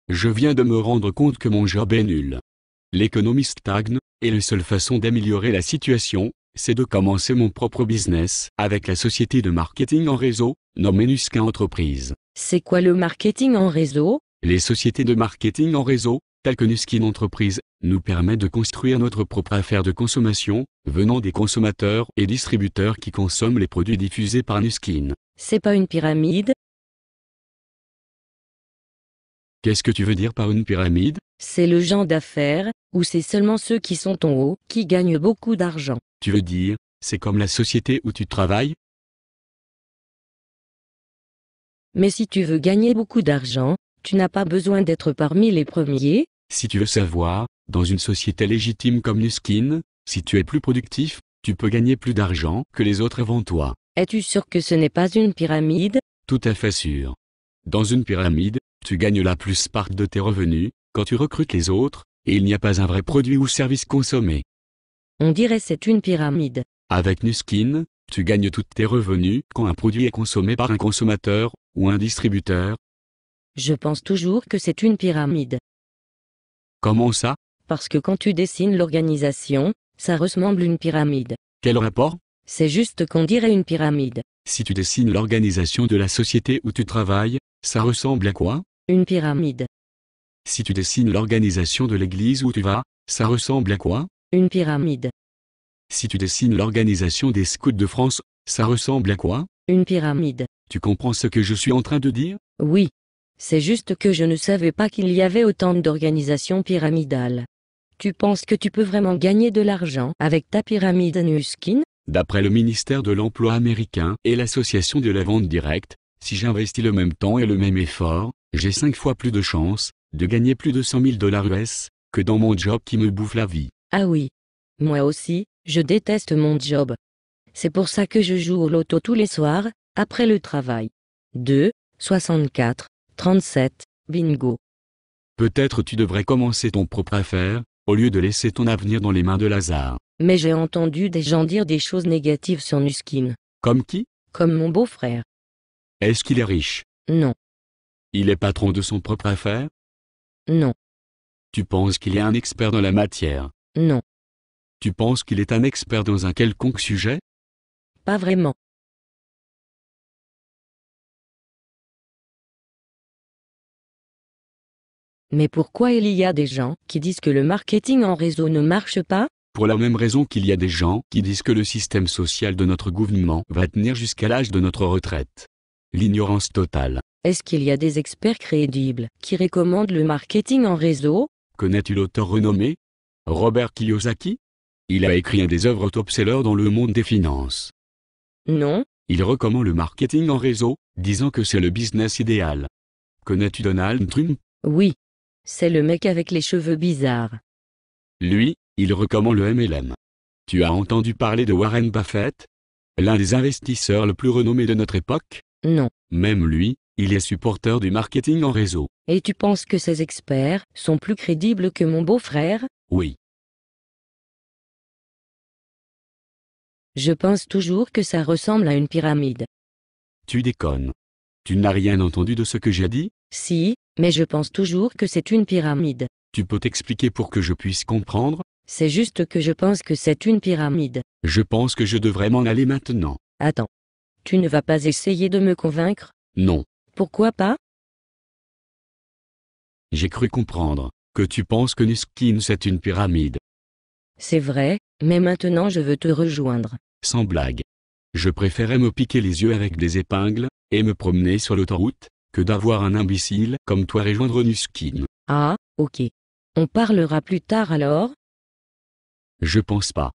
Je viens de me rendre compte que mon job est nul. L'économie stagne, et la seule façon d'améliorer la situation, c'est de commencer mon propre business avec la société de marketing en réseau, nommée Nuskin Entreprise. C'est quoi le marketing en réseau? Les sociétés de marketing en réseau, telles que Nuskin Entreprise, nous permettent de construire notre propre affaire de consommation, venant des consommateurs et distributeurs qui consomment les produits diffusés par Nuskin. C'est pas une pyramide? Qu'est-ce que tu veux dire par une pyramide? C'est le genre d'affaires où c'est seulement ceux qui sont en haut qui gagnent beaucoup d'argent. Tu veux dire, c'est comme la société où tu travailles? Mais si tu veux gagner beaucoup d'argent, tu n'as pas besoin d'être parmi les premiers. Si tu veux savoir, dans une société légitime comme Nuskin, si tu es plus productif, tu peux gagner plus d'argent que les autres avant toi. Es-tu sûr que ce n'est pas une pyramide? Tout à fait sûr. Dans une pyramide, tu gagnes la plus part de tes revenus quand tu recrutes les autres, et il n'y a pas un vrai produit ou service consommé. On dirait c'est une pyramide. Avec Nuskin, tu gagnes tous tes revenus quand un produit est consommé par un consommateur ou un distributeur. Je pense toujours que c'est une pyramide. Comment ça? Parce que quand tu dessines l'organisation, ça ressemble à une pyramide. Quel rapport? C'est juste qu'on dirait une pyramide. Si tu dessines l'organisation de la société où tu travailles, ça ressemble à quoi? Une pyramide. Si tu dessines l'organisation de l'église où tu vas, ça ressemble à quoi? Une pyramide. Si tu dessines l'organisation des scouts de France, ça ressemble à quoi? Une pyramide. Tu comprends ce que je suis en train de dire? Oui. C'est juste que je ne savais pas qu'il y avait autant d'organisations pyramidales. Tu penses que tu peux vraiment gagner de l'argent avec ta pyramide Nuskin? D'après le ministère de l'Emploi américain et l'Association de la vente directe, si j'investis le même temps et le même effort, j'ai 5 fois plus de chances de gagner plus de 100 000 $ US que dans mon job qui me bouffe la vie. Ah oui. Moi aussi, je déteste mon job. C'est pour ça que je joue au loto tous les soirs, après le travail. 2, 64, 37, bingo. Peut-être tu devrais commencer ton propre affaire, au lieu de laisser ton avenir dans les mains de Lazare. Mais j'ai entendu des gens dire des choses négatives sur Nuskin. Comme qui? Comme mon beau-frère. Est-ce qu'il est riche? Non, Il est patron de son propre affaire? non, Tu penses qu'il est un expert dans la matière? non, Tu penses qu'il est un expert dans un quelconque sujet? pas vraiment. Mais pourquoi il y a des gens qui disent que le marketing en réseau ne marche pas? Pour la même raison qu'il y a des gens qui disent que le système social de notre gouvernement va tenir jusqu'à l'âge de notre retraite. L'ignorance totale. Est-ce qu'il y a des experts crédibles qui recommandent le marketing en réseau? Connais-tu l'auteur renommé? Robert Kiyosaki? Il a écrit un des œuvres top-sellers dans le monde des finances. Non, Il recommande le marketing en réseau, disant que c'est le business idéal. Connais-tu Donald Trump? oui. C'est le mec avec les cheveux bizarres. Lui, il recommande le MLM. Tu as entendu parler de Warren Buffett? L'un des investisseurs le plus renommé de notre époque? Non. Même lui, il est supporter du marketing en réseau. Et tu penses que ces experts sont plus crédibles que mon beau-frère? Oui. Je pense toujours que ça ressemble à une pyramide. Tu déconnes. Tu n'as rien entendu de ce que j'ai dit? Si, mais je pense toujours que c'est une pyramide. Tu peux t'expliquer pour que je puisse comprendre? C'est juste que je pense que c'est une pyramide. Je pense que je devrais m'en aller maintenant. Attends. Tu ne vas pas essayer de me convaincre? Non. Pourquoi pas? J'ai cru comprendre que tu penses que Nuskin c'est une pyramide. C'est vrai, mais maintenant je veux te rejoindre. Sans blague. Je préférais me piquer les yeux avec des épingles et me promener sur l'autoroute que d'avoir un imbécile comme toi rejoindre Nuskin. Ah, ok. On parlera plus tard alors? Je pense pas.